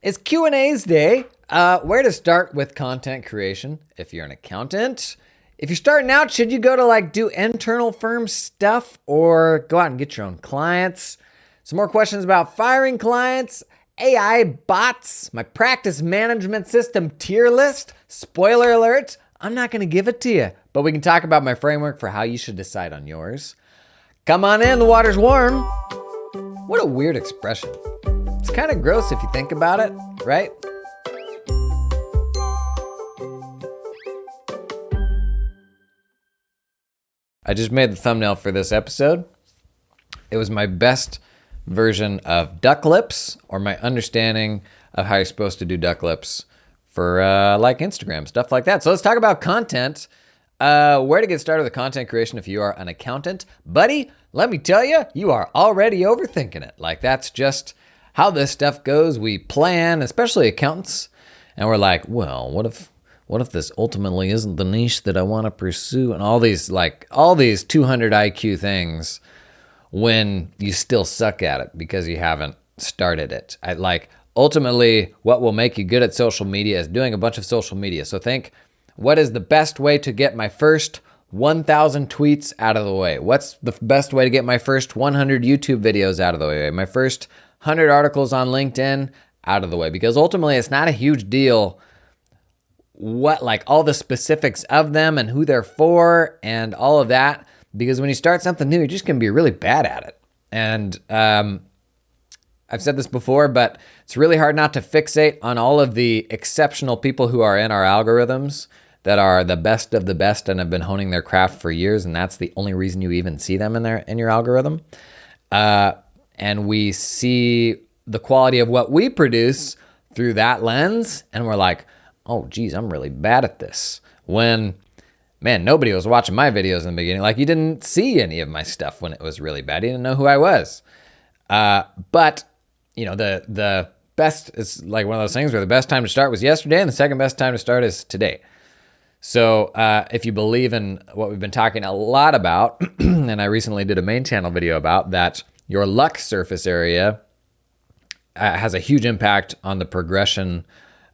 It's Q&A's day. Where to start with content creation if you're an accountant? If you're starting out, should you go to do internal firm stuff or go out and get your own clients? Some more questions about firing clients, AI bots, my practice management system tier list. Spoiler alert, I'm not going to give it to you, but we can talk about my framework for how you should decide on yours. Come on in, the water's warm. What a weird expression. It's kind of gross if you think about it, right? I just made the thumbnail for this episode. It was my best version of duck lips, or my understanding of how you're supposed to do duck lips for Instagram, stuff like that. So let's talk about content. Where to get started with content creation if you are an accountant. Buddy, let me tell you, you are already overthinking it. That's just how this stuff goes. We plan, especially accountants, and we're like, well, what if this ultimately isn't the niche that I want to pursue? And all these 200 IQ things when you still suck at it because you haven't started it. Ultimately, what will make you good at social media is doing a bunch of social media. So think, what is the best way to get my first 1,000 tweets out of the way? What's the best way to get my first 100 YouTube videos out of the way? My first 100 articles on LinkedIn out of the way? Because ultimately, it's not a huge deal what all the specifics of them and who they're for and all of that. Because when you start something new, you're just going to be really bad at it. And I've said this before, but it's really hard not to fixate on all of the exceptional people who are in our algorithms that are the best of the best and have been honing their craft for years, and that's the only reason you even see them in your algorithm. And we see the quality of what we produce through that lens, and we're like, oh, geez, I'm really bad at this. When, man, nobody was watching my videos in the beginning. You didn't see any of my stuff when it was really bad. You didn't know who I was. But, the best is one of those things where the best time to start was yesterday, and the second best time to start is today. So if you believe in what we've been talking a lot about, and I recently did a main channel video about that, your luck surface area has a huge impact on the progression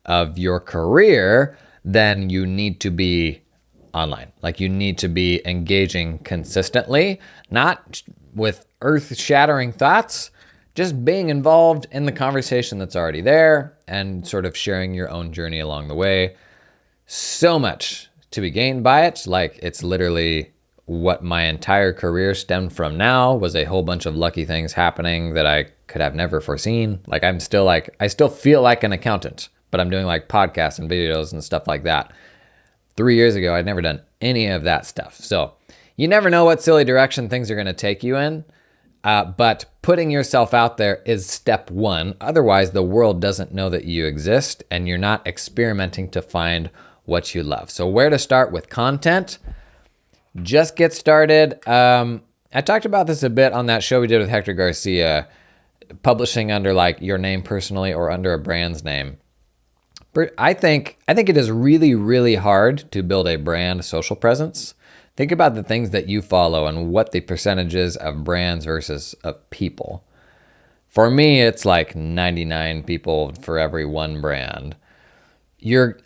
of your career, then you need to be online. You need to be engaging consistently, not with earth-shattering thoughts, just being involved in the conversation that's already there and sort of sharing your own journey along the way. So much to be gained by it. It's literally what my entire career stemmed from now was a whole bunch of lucky things happening that I could have never foreseen. I still feel like an accountant, but I'm doing podcasts and videos and stuff like that. 3 years ago, I'd never done any of that stuff. So you never know what silly direction things are going to take you in. But putting yourself out there is step one. Otherwise, the world doesn't know that you exist and you're not experimenting to find what you love. So where to start with content? Just get started. I talked about this a bit on that show we did with Hector Garcia, publishing under your name personally or under a brand's name. I think it is really, really hard to build a brand social presence. Think about the things that you follow and what the percentages of brands versus of people. For me, it's 99 people for every one brand.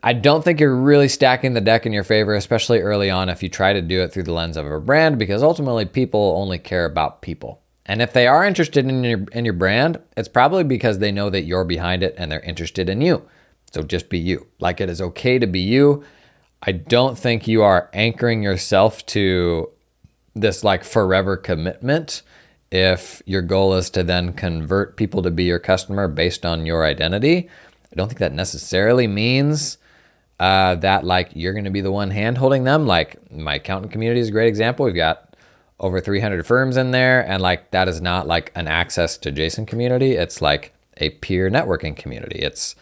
I don't think you're really stacking the deck in your favor, especially early on if you try to do it through the lens of a brand, because ultimately people only care about people. And if they are interested in your brand, it's probably because they know that you're behind it and they're interested in you. So just be you. It is okay to be you. I don't think you are anchoring yourself to this forever commitment if your goal is to then convert people to be your customer based on your identity. I don't think that necessarily means that you're going to be the one hand-holding them. My accountant community is a great example. We've got over 300 firms in there, and that is not an access to Jason community. It's a peer networking community. It's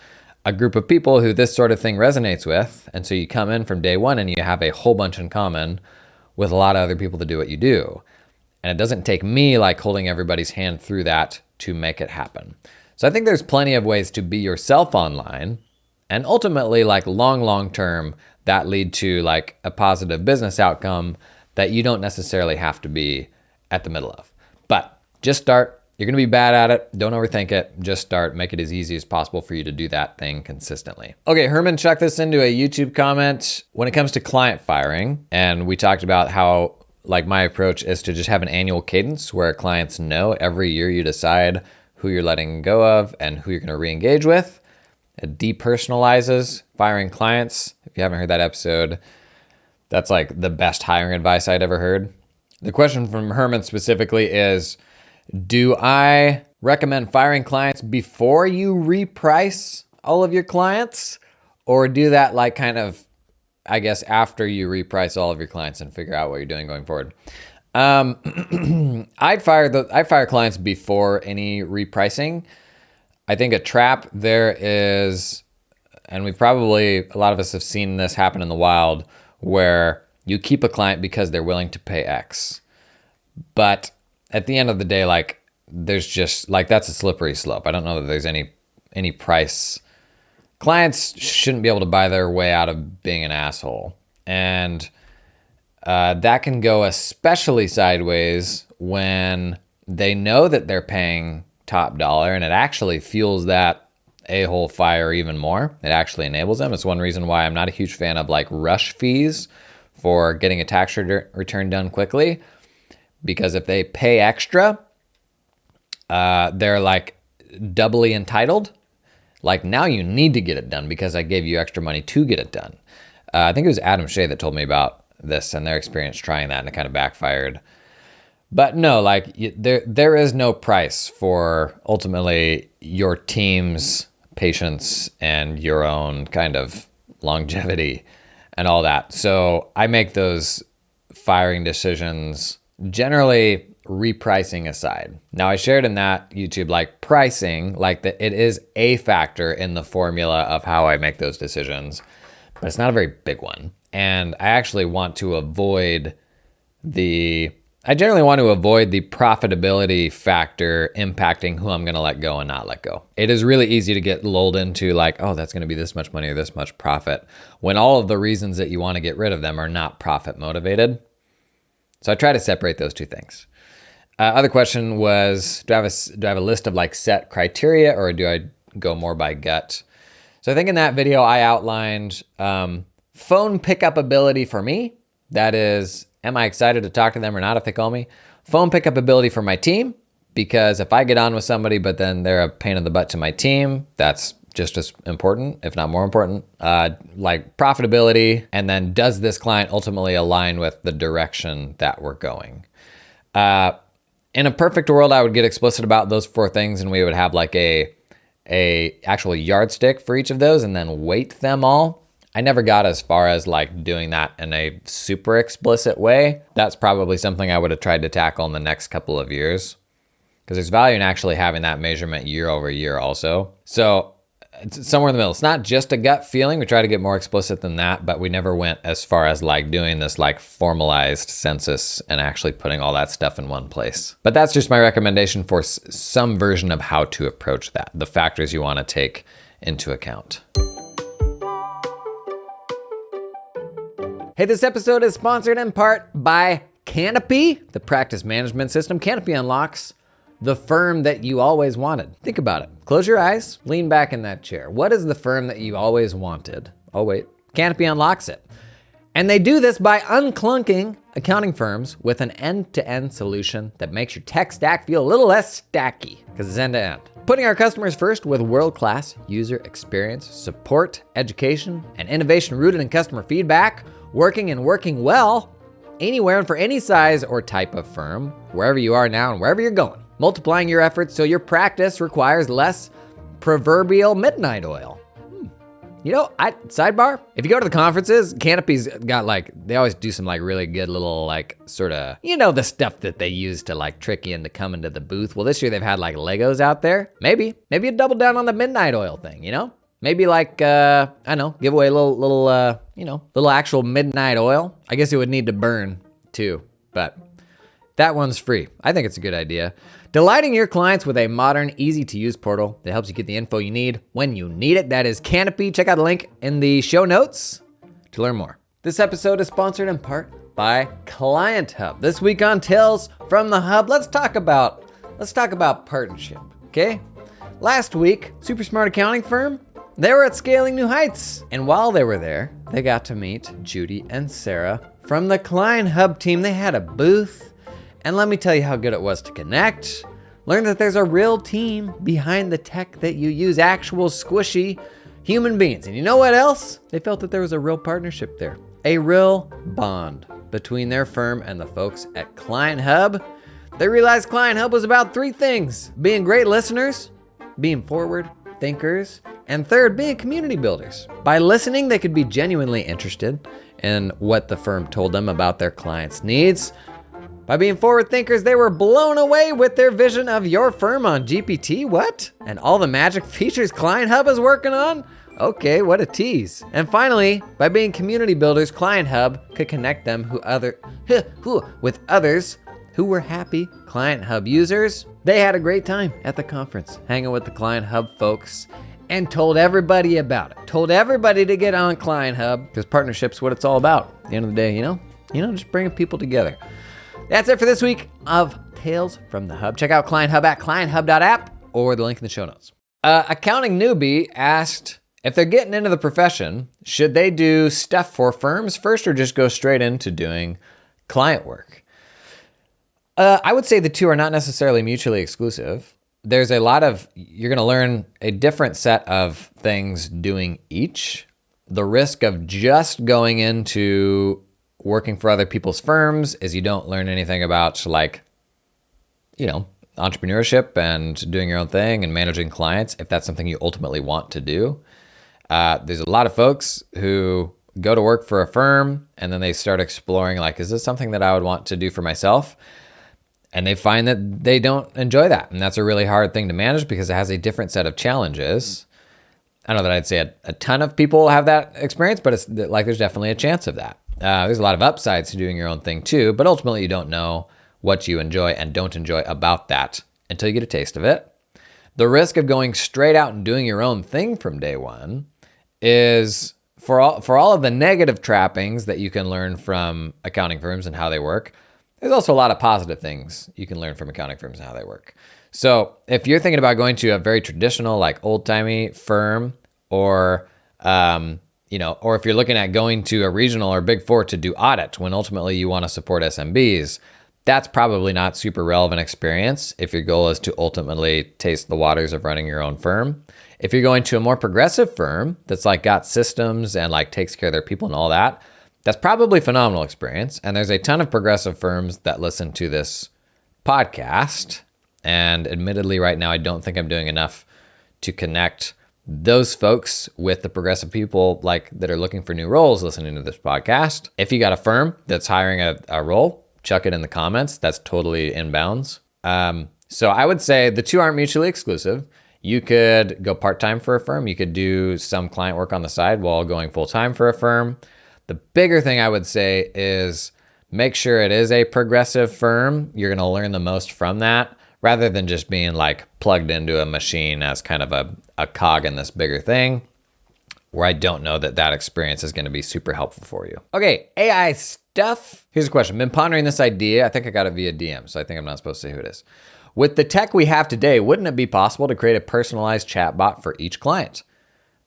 a group of people who this sort of thing resonates with. And so you come in from day one and you have a whole bunch in common with a lot of other people to do what you do. And it doesn't take me holding everybody's hand through that to make it happen. So I think there's plenty of ways to be yourself online, and ultimately long term that lead to a positive business outcome that you don't necessarily have to be at the middle of. But just start. You're gonna be bad at it. Don't overthink it. Just start. Make it as easy as possible for you to do that thing consistently. Okay, Herman chucked this into a YouTube comment. When it comes to client firing, and we talked about how like my approach is to just have an annual cadence where clients know every year you decide who you're letting go of and who you're gonna re-engage with. It depersonalizes firing clients. If you haven't heard that episode, that's like the best hiring advice I'd ever heard. The question from Herman specifically is, do I recommend firing clients before you reprice all of your clients, or do that like kind of, I guess, after you reprice all of your clients and figure out what you're doing going forward? I fire clients before any repricing. I think a trap there is, and a lot of us have seen this happen in the wild, where you keep a client because they're willing to pay X. But at the end of the day, like, there's just like, that's a slippery slope. I don't know that there's any price. Clients shouldn't be able to buy their way out of being an asshole. And that can go especially sideways when they know that they're paying top dollar, and it actually fuels that a-hole fire even more. It actually enables them. It's one reason why I'm not a huge fan of like rush fees for getting a tax return done quickly, because if they pay extra, they're like doubly entitled. Like, now you need to get it done because I gave you extra money to get it done. I think it was Adam Shea that told me about this and their experience trying that, and it kind of backfired. But no, like, there is no price for ultimately your team's patience and your own kind of longevity and all that. So I make those firing decisions generally repricing aside. Now, I shared in that YouTube, like, pricing, like, that it is a factor in the formula of how I make those decisions, but it's not a very big one. And I actually want to avoid I generally want to avoid the profitability factor impacting who I'm going to let go and not let go. It is really easy to get lulled into like, oh, that's going to be this much money or this much profit, when all of the reasons that you want to get rid of them are not profit motivated. So I try to separate those two things. Other question was, do I have a list of like set criteria, or do I go more by gut? So I think in that video I outlined phone pickup ability for me. That is, am I excited to talk to them or not if they call me? Phone pickup ability for my team, because if I get on with somebody but then they're a pain in the butt to my team, that's just as important, if not more important. Like profitability, and then does this client ultimately align with the direction that we're going? In a perfect world, I would get explicit about those 4 things, and we would have like a actual yardstick for each of those and then weight them all. I never got as far as like doing that in a super explicit way. That's probably something I would have tried to tackle in the next couple of years, because there's value in actually having that measurement year over year also. So it's somewhere in the middle. It's not just a gut feeling. We try to get more explicit than that, but we never went as far as like doing this like formalized census and actually putting all that stuff in one place. But that's just my recommendation for some version of how to approach that, the factors you want to take into account. Hey, this episode is sponsored in part by Canopy, the practice management system. Canopy unlocks the firm that you always wanted. Think about it. Close your eyes, lean back in that chair. What is the firm that you always wanted? Oh wait, Canopy unlocks it. And they do this by unclunking accounting firms with an end-to-end solution that makes your tech stack feel a little less stacky, because it's end-to-end. Putting our customers first with world-class user experience, support, education, and innovation rooted in customer feedback, working well anywhere and for any size or type of firm, wherever you are now and wherever you're going. Multiplying your efforts so your practice requires less proverbial midnight oil. You know, sidebar, if you go to the conferences, Canopy's got like, they always do some like really good little like sort of, you know, the stuff that they use to like trick you into coming to the booth. Well, this year they've had like Legos out there. Maybe you double down on the midnight oil thing, you know? Maybe like, I don't know, give away a little actual midnight oil. I guess it would need to burn too, but that one's free. I think it's a good idea. Delighting your clients with a modern, easy-to-use portal that helps you get the info you need when you need it. That is Canopy. Check out the link in the show notes to learn more. This episode is sponsored in part by Client Hub. This week on Tales from the Hub, let's talk about let's talk about partnership, okay? Last week, super smart accounting firm, they were at Scaling New Heights. And while they were there, they got to meet Judy and Sarah from the Client Hub team. They had a booth. And let me tell you how good it was to connect. Learn that there's a real team behind the tech that you use, actual squishy human beings. And you know what else? They felt that there was a real partnership there, a real bond between their firm and the folks at Client Hub. They realized Client Hub was about three things: being great listeners, being forward thinkers, and third, being community builders. By listening, they could be genuinely interested in what the firm told them about their clients' needs. By being forward thinkers, they were blown away with their vision of your firm on GPT. What? And all the magic features Client Hub is working on? Okay, what a tease. And finally, by being community builders, Client Hub could connect them with others who were happy Client Hub users. They had a great time at the conference, hanging with the Client Hub folks, and told everybody about it. Told everybody to get on Client Hub, because partnership's what it's all about. At the end of the day, you know, just bringing people together. That's it for this week of Tales from the Hub. Check out Client Hub at clienthub.app or the link in the show notes. Accounting newbie asked if they're getting into the profession, should they do stuff for firms first or just go straight into doing client work? I would say the two are not necessarily mutually exclusive. There's you're going to learn a different set of things doing each. The risk of just going into working for other people's firms is you don't learn anything about entrepreneurship and doing your own thing and managing clients if that's something you ultimately want to do. There's a lot of folks who go to work for a firm and then they start exploring, is this something that I would want to do for myself? And they find that they don't enjoy that. And that's a really hard thing to manage because it has a different set of challenges. I don't know that I'd say a ton of people have that experience, but it's there's definitely a chance of that. There's a lot of upsides to doing your own thing too, but ultimately you don't know what you enjoy and don't enjoy about that until you get a taste of it. The risk of going straight out and doing your own thing from day one is for all of the negative trappings that you can learn from accounting firms and how they work. There's also a lot of positive things you can learn from accounting firms and how they work. So if you're thinking about going to a very traditional, old-timey firm, or if you're looking at going to a regional or Big Four to do audit when ultimately you want to support SMBs, that's probably not super relevant experience if your goal is to ultimately taste the waters of running your own firm. If you're going to a more progressive firm that's got systems and takes care of their people and all that, that's probably phenomenal experience. And there's a ton of progressive firms that listen to this podcast. And admittedly, right now, I don't think I'm doing enough to connect those folks with the progressive people that are looking for new roles listening to this podcast. If you got a firm that's hiring a role, chuck it in the comments. That's totally inbounds. So I would say the two aren't mutually exclusive. You could go part-time for a firm. You could do some client work on the side while going full-time for a firm. The bigger thing I would say is make sure it is a progressive firm. You're going to learn the most from that rather than just being plugged into a machine as kind of a cog in this bigger thing, where I don't know that experience is going to be super helpful for you. Okay, AI stuff. Here's a question. Been pondering this idea. I think I got it via DM, so I think I'm not supposed to say who it is. With the tech we have today, wouldn't it be possible to create a personalized chatbot for each client?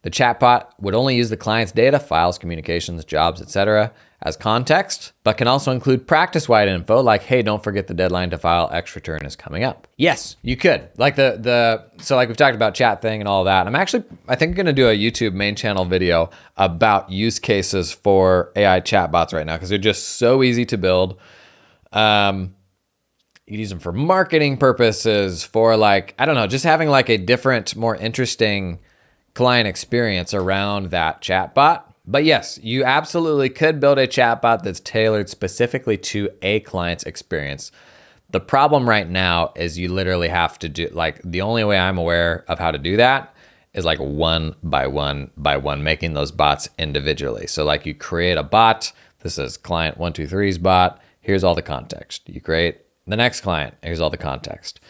The chatbot would only use the client's data, files, communications, jobs, etc. as context, but can also include practice-wide info hey, don't forget the deadline to file X return is coming up. Yes, you could. So we've talked about chat thing and all that. I think I'm going to do a YouTube main channel video about use cases for AI chatbots right now because they're just so easy to build. You could use them for marketing purposes, for just having a different, more interesting client experience around that chatbot. But yes, you absolutely could build a chatbot that's tailored specifically to a client's experience. The problem right now is you literally have to do, the only way I'm aware of how to do that is one by one by one, making those bots individually. So you create a bot, this is client 123's bot, here's all the context. You create the next client, here's all the context.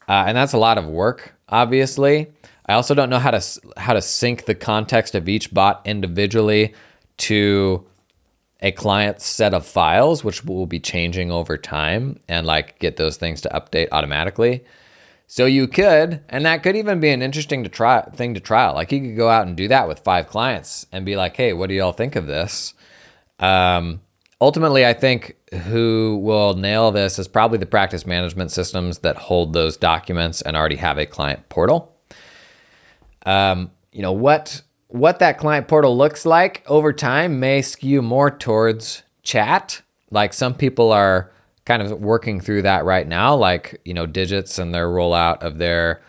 And that's a lot of work, obviously. I also don't know how to sync the context of each bot individually to a client's set of files, which will be changing over time, and get those things to update automatically. So you could, and that could even be an interesting thing to try. Like you could go out and do that with 5 clients and be like, hey, what do y'all think of this? Ultimately, I think who will nail this is probably the practice management systems that hold those documents and already have a client portal. What that client portal looks like over time may skew more towards chat. Like some people are kind of working through that right now, like, Digits and their rollout of their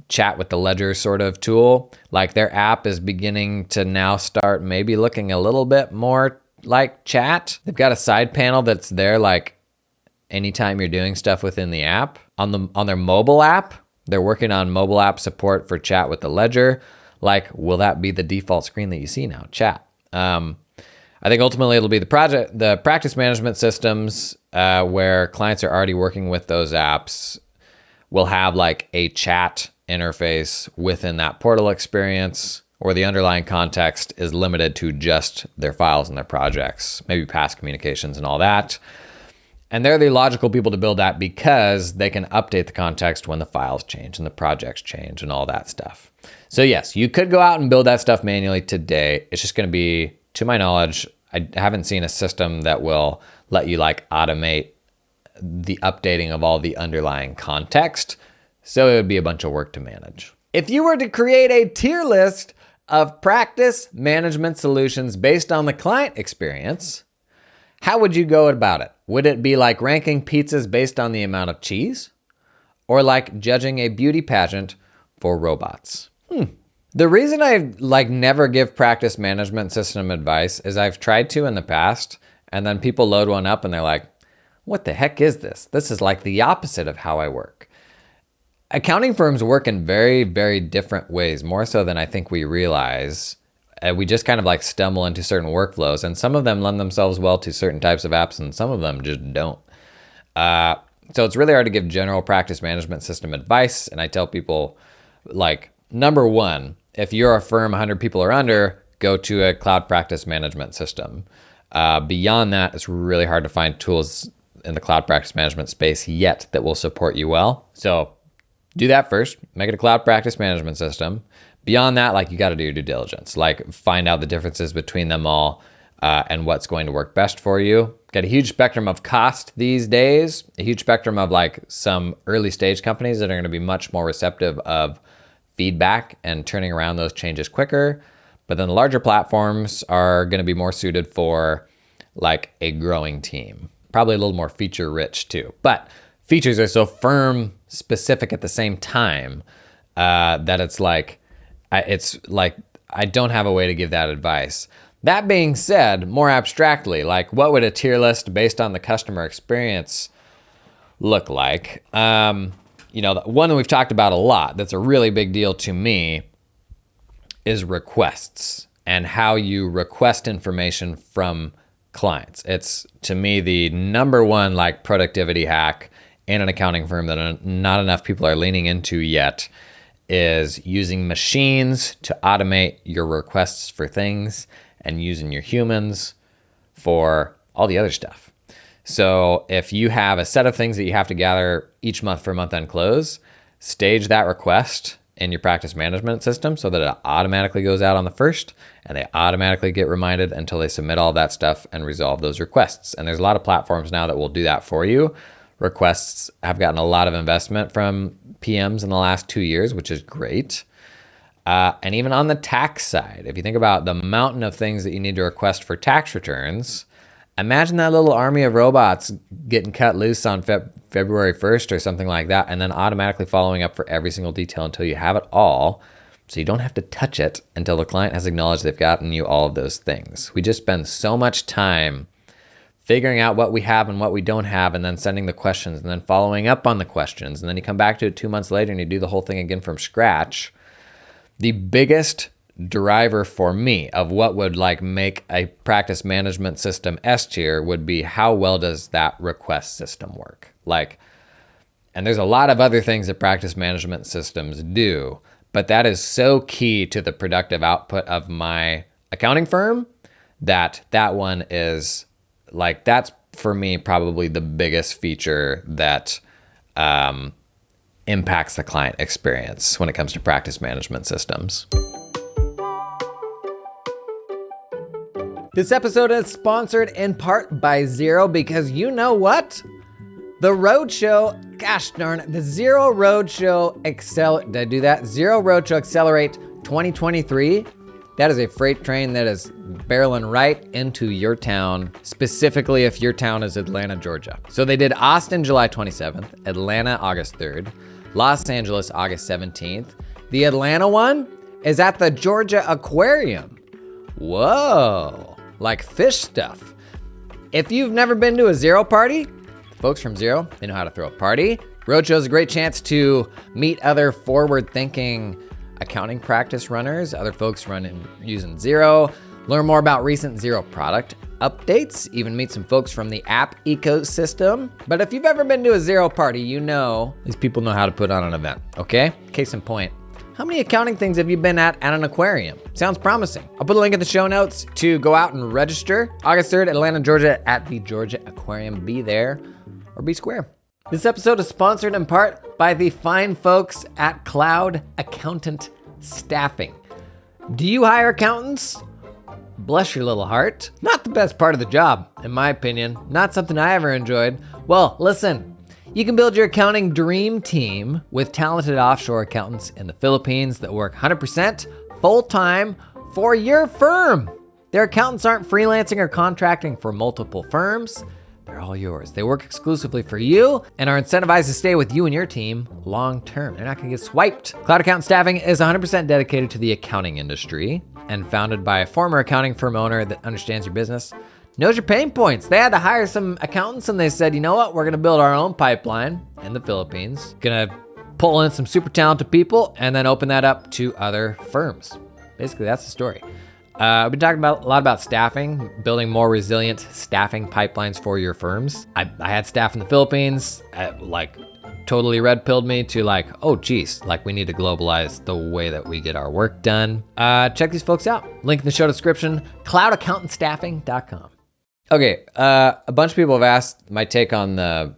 chat with the ledger sort of tool. Like their app is beginning to now start maybe looking a little bit more like chat. They've got a side panel that's there like anytime you're doing stuff within the app. On their mobile app, they're working on mobile app support for chat with the ledger. Like, will that be the default screen that you see now? Chat. I think ultimately it'll be the practice management systems where clients are already working with those apps will have like a chat interface within that portal experience, or the underlying context is limited to just their files and their projects, maybe past communications and all that. And they're the logical people to build that because they can update the context when the files change and the projects change and all that stuff. So yes, you could go out and build that stuff manually today. It's just going to be, to my knowledge, I haven't seen a system that will let you like automate the updating of all the underlying context. So it would be a bunch of work to manage. If you were to create a tier list of practice management solutions based on the client experience, how would you go about it? Would it be like ranking pizzas based on the amount of cheese? Or like judging a beauty pageant for robots? The reason I never give practice management system advice is I've tried to in the past, and then people load one up and they're like, what the heck is this? This is like the opposite of how I work. Accounting firms work in very, very different ways, more so than I think we realize. We just kind of like stumble into certain workflows, and some of them lend themselves well to certain types of apps and some of them just don't. So it's really hard to give general practice management system advice. And I tell people, like, number one, if you're a firm 100 people or under, go to a cloud practice management system. Beyond that, it's really hard to find tools in the cloud practice management space yet that will support you well. So do that first, make it a cloud practice management system. Beyond that, like, you got to do your due diligence, like find out the differences between them all and what's going to work best for you. Got a huge spectrum of cost these days, a huge spectrum of like some early stage companies that are going to be much more receptive of feedback and turning around those changes quicker. But then the larger platforms are going to be more suited for like a growing team, probably a little more feature rich too. But features are so firm specific at the same time that it's like I don't have a way to give that advice. That being said, more abstractly, like what would a tier list based on the customer experience look like? The one that we've talked about a lot that's a really big deal to me is requests and how you request information from clients. It's, to me, the number one like productivity hack in an accounting firm that not enough people are leaning into yet, is using machines to automate your requests for things and using your humans for all the other stuff. So if you have a set of things that you have to gather each month for month-end close, stage that request in your practice management system so that it automatically goes out on the first, and they automatically get reminded until they submit all that stuff and resolve those requests. And there's a lot of platforms now that will do that for you. Requests have gotten a lot of investment from PMs in the last 2 years, which is great. And even on the tax side, if you think about the mountain of things that you need to request for tax returns, imagine that little army of robots getting cut loose on February 1st or something like that, and then automatically following up for every single detail until you have it all, so you don't have to touch it until the client has acknowledged they've gotten you all of those things. We just spend so much time figuring out what we have and what we don't have, and then sending the questions, and then following up on the questions, and then you come back to it 2 months later and you do the whole thing again from scratch. The biggest driver for me of what would like make a practice management system S tier would be how well does that request system work? And there's a lot of other things that practice management systems do, but that is so key to the productive output of my accounting firm that one is like, that's for me probably the biggest feature that impacts the client experience when it comes to practice management systems. This episode is sponsored in part by Xero, because you know what? The Roadshow, gosh darn it, the Xero Roadshow did I do that? Xero Roadshow Accelerate 2023. That is a freight train that is barreling right into your town, specifically if your town is Atlanta, Georgia. So they did Austin, July 27th, Atlanta, August 3rd, Los Angeles, August 17th. The Atlanta one is at the Georgia Aquarium. Whoa, like fish stuff. If you've never been to a Xero party, folks from Xero, they know how to throw a party. Roadshow is a great chance to meet other forward-thinking accounting practice runners, other folks using Xero, learn more about recent Xero product updates, even meet some folks from the app ecosystem. But if you've ever been to a Xero party, you know these people know how to put on an event, okay? Case in point, how many accounting things have you been at an aquarium? Sounds promising. I'll put a link in the show notes to go out and register. August 3rd, Atlanta, Georgia at the Georgia Aquarium. Be there or be square. This episode is sponsored in part by the fine folks at Cloud Accountant Staffing. Do you hire accountants? Bless your little heart. Not the best part of the job, in my opinion. Not something I ever enjoyed. Well, listen, you can build your accounting dream team with talented offshore accountants in the Philippines that work 100% full-time for your firm. Their accountants aren't freelancing or contracting for multiple firms. They're all yours. They work exclusively for you and are incentivized to stay with you and your team long term. They're not gonna get swiped. Cloud Accountant Staffing is 100% dedicated to the accounting industry and founded by a former accounting firm owner that understands your business, knows your pain points. They had to hire some accountants and they said, you know what? We're gonna build our own pipeline in the Philippines. Gonna pull in some super talented people and then open that up to other firms. Basically, that's the story. We've been talking a lot about staffing, building more resilient staffing pipelines for your firms. I had staff in the Philippines, totally red-pilled me to oh geez, we need to globalize the way that we get our work done. Check these folks out. Link in the show description, cloudaccountantstaffing.com. Okay, a bunch of people have asked my take on the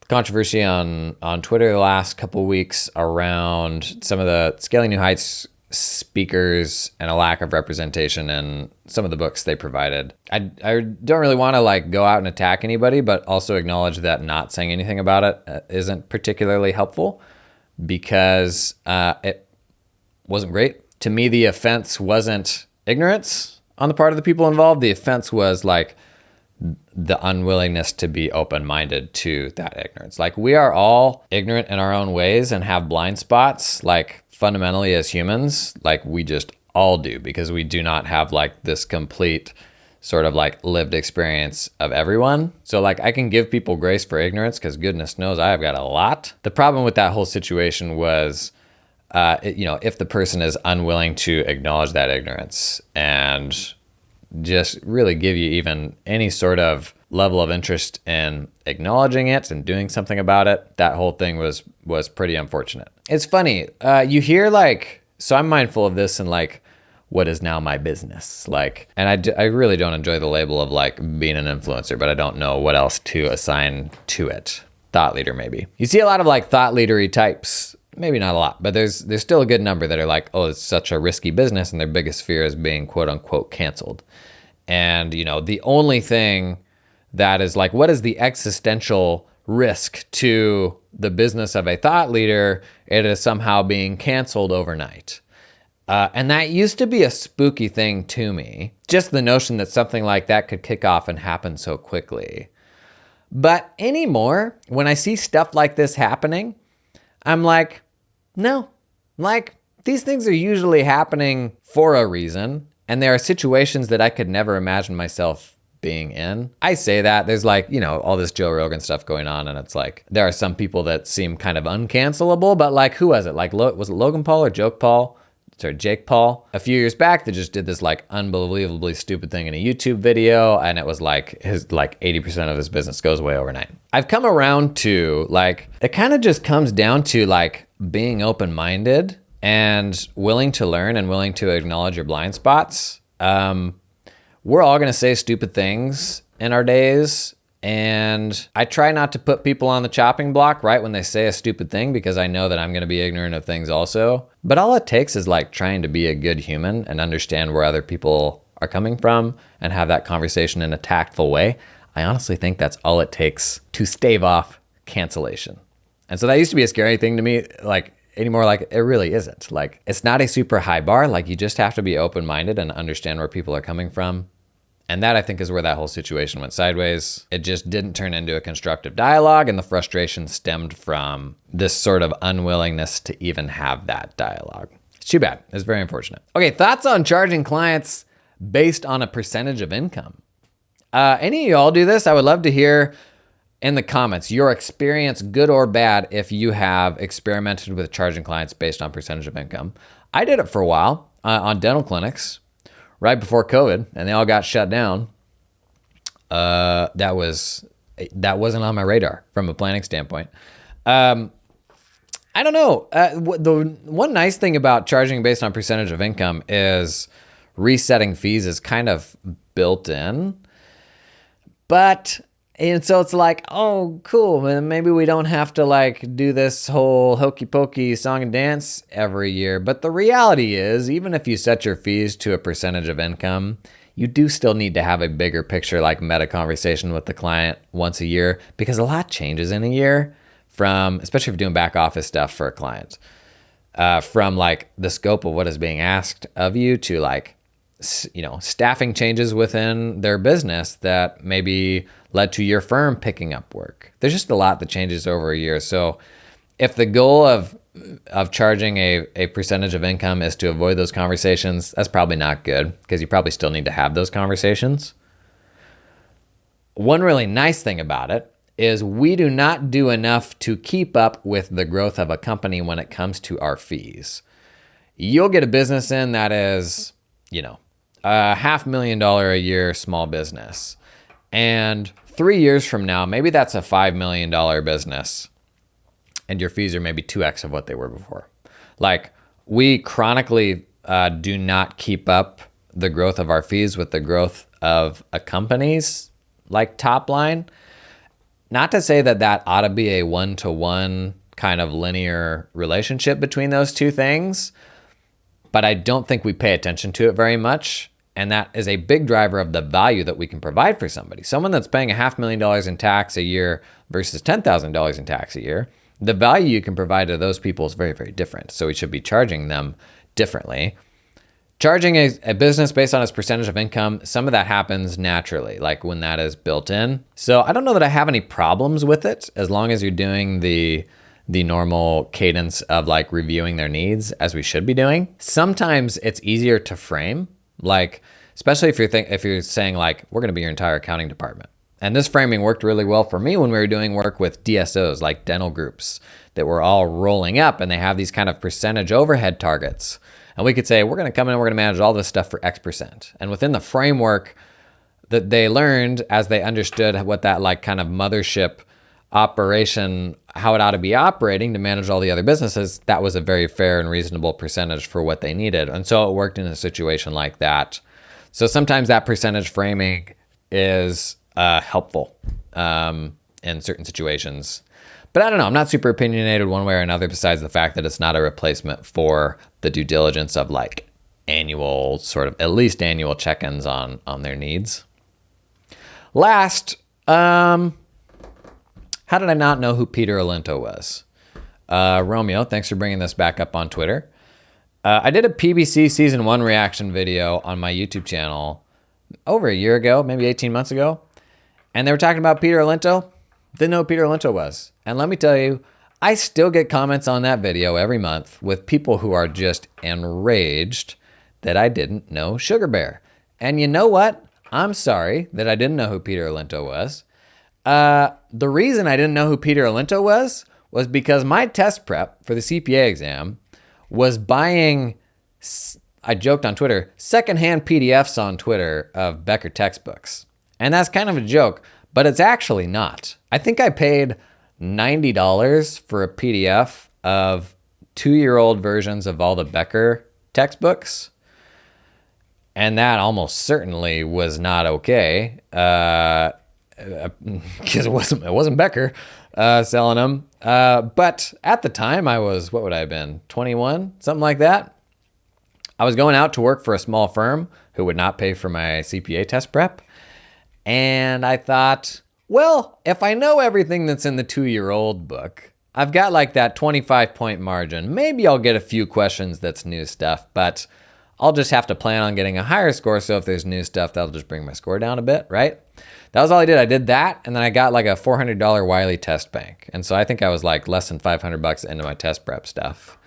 controversy on Twitter the last couple weeks around some of the Scaling New Heights speakers and a lack of representation in some of the books they provided. I don't really want to go out and attack anybody, but also acknowledge that not saying anything about it isn't particularly helpful because it wasn't great. To me, the offense wasn't ignorance on the part of the people involved. The offense was the unwillingness to be open-minded to that ignorance. We are all ignorant in our own ways and have blind spots, fundamentally as humans, we just all do, because we do not have this complete sort of lived experience of everyone. So I can give people grace for ignorance because goodness knows I've got a lot. The problem with that whole situation was, if the person is unwilling to acknowledge that ignorance and just really give you even any sort of level of interest in acknowledging it and doing something about it, that whole thing was pretty unfortunate. It's funny, you hear so I'm mindful of this and what is now my business, and I really don't enjoy the label of being an influencer, but I don't know what else to assign to it. Thought leader, maybe. You see a lot of thought leadery types, maybe not a lot, but there's still a good number that are oh, it's such a risky business, and their biggest fear is being quote unquote canceled. And the only thing that is what is the existential risk to the business of a thought leader? It is somehow being canceled overnight. And that used to be a spooky thing to me. Just the notion that something like that could kick off and happen so quickly. But anymore, when I see stuff like this happening, I'm no. These things are usually happening for a reason. And there are situations that I could never imagine myself being in. I say that there's all this Joe Rogan stuff going on, and it's there are some people that seem kind of uncancelable, but who was it? Was it Logan Paul or Jake Paul? A few years back, they just did this unbelievably stupid thing in a YouTube video, and it was his 80% of his business goes away overnight. I've come around to it kind of just comes down to being open-minded and willing to learn and willing to acknowledge your blind spots. We're all going to say stupid things in our days, And I try not to put people on the chopping block right when they say a stupid thing, because I know that I'm going to be ignorant of things also. But all it takes is like trying to be a good human and understand where other people are coming from and have that conversation in a tactful way. I honestly think that's all it takes to stave off cancellation. And so that used to be a scary thing to me. Like anymore, like it really isn't. Like it's not a super high bar. Like you just have to be open-minded and understand where people are coming from. And that, I think, is where that whole situation went sideways. It just didn't turn into a constructive dialogue, and the frustration stemmed from this sort of unwillingness to even have that dialogue. It's too bad. It's very unfortunate. Okay, thoughts on charging clients based on a percentage of income. Any of y'all do this? I would love to hear in the comments your experience, good or bad, if you have experimented with charging clients based on percentage of income. I did it for a while on dental clinics. Right before COVID, and they all got shut down. That wasn't on my radar from a planning standpoint. I don't know. The one nice thing about charging based on percentage of income is resetting fees is kind of built in. And so it's like, oh, cool. Maybe we don't have to like do this whole hokey pokey song and dance every year. But the reality is, even if you set your fees to a percentage of income, you do still need to have a bigger picture, like meta conversation with the client once a year, because a lot changes in a year from, especially if you're doing back office stuff for a client, from like the scope of what is being asked of you to like, staffing changes within their business that maybe led to your firm picking up work. There's just a lot that changes over a year. So if the goal of charging a percentage of income is to avoid those conversations, that's probably not good, because you probably still need to have those conversations. One really nice thing about it is we do not do enough to keep up with the growth of a company when it comes to our fees. You'll get a business in that is, a $500,000 a year small business. And 3 years from now, maybe that's a $5 million business, and your fees are maybe 2x of what they were before. Like, we chronically do not keep up the growth of our fees with the growth of a company's like top line. Not to say that that ought to be a one-to-one kind of linear relationship between those two things, but I don't think we pay attention to it very much. And that is a big driver of the value that we can provide for somebody. Someone that's paying $500,000 in tax a year versus $10,000 in tax a year, the value you can provide to those people is very, very different. So we should be charging them differently. Charging a business based on its percentage of income, some of that happens naturally, like when that is built in. So I don't know that I have any problems with it, as long as you're doing the normal cadence of like reviewing their needs, as we should be doing. Sometimes it's easier to frame, like, especially if you're saying like, we're going to be your entire accounting department. And this framing worked really well for me when we were doing work with DSOs, like dental groups that were all rolling up, and they have these kind of percentage overhead targets. And we could say, we're going to come in and we're going to manage all this stuff for X%. And within the framework that they learned, as they understood what that like kind of mothership operation, how it ought to be operating to manage all the other businesses, that was a very fair and reasonable percentage for what they needed. And so it worked in a situation like that. So sometimes that percentage framing is helpful in certain situations. But I don't know, I'm not super opinionated one way or another, besides the fact that it's not a replacement for the due diligence of like annual, sort of at least annual check-ins on their needs. Last, how did I not know who Peter Linto was? Romeo, thanks for bringing this back up on Twitter. I did a PBC Season 1 reaction video on my YouTube channel over a year ago, maybe 18 months ago. And they were talking about Peter Linto. Didn't know who Peter Linto was. And let me tell you, I still get comments on that video every month with people who are just enraged that I didn't know Sugar Bear. And you know what? I'm sorry that I didn't know who Peter Linto was. The reason I didn't know who Peter Linto was because my test prep for the CPA exam was buying, I joked on Twitter, secondhand PDFs on Twitter of Becker textbooks. And that's kind of a joke, but it's actually not. I think I paid $90 for a PDF of 2-year-old versions of all the Becker textbooks. And that almost certainly was not okay. because it wasn't Becker selling them. But at the time I was, what would I have been, 21, something like that. I was going out to work for a small firm who would not pay for my CPA test prep. And I thought, well, if I know everything that's in the 2-year-old book, I've got like that 25-point margin. Maybe I'll get a few questions that's new stuff, but I'll just have to plan on getting a higher score. So if there's new stuff, that'll just bring my score down a bit, right? That was all I did. I did that, and then I got like a $400 Wiley test bank. And so I think I was like less than $500 into my test prep stuff.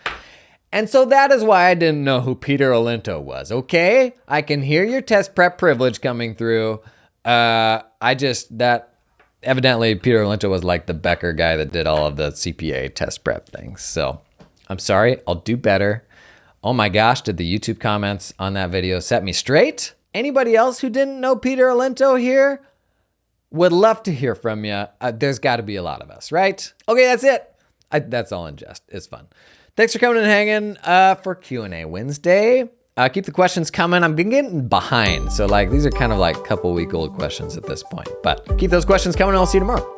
And so that is why I didn't know who Peter Linto was, okay? I can hear your test prep privilege coming through. Evidently Peter Linto was like the Becker guy that did all of the CPA test prep things. So I'm sorry, I'll do better. Oh my gosh, did the YouTube comments on that video set me straight? Anybody else who didn't know Peter Linto here? Would love to hear from you. There's got to be a lot of us, right? Okay, that's it. That's all in jest. It's fun. Thanks for coming and hanging for Q&A Wednesday. Keep the questions coming. I'm getting behind. So like these are kind of like couple week old questions at this point. But keep those questions coming and I'll see you tomorrow.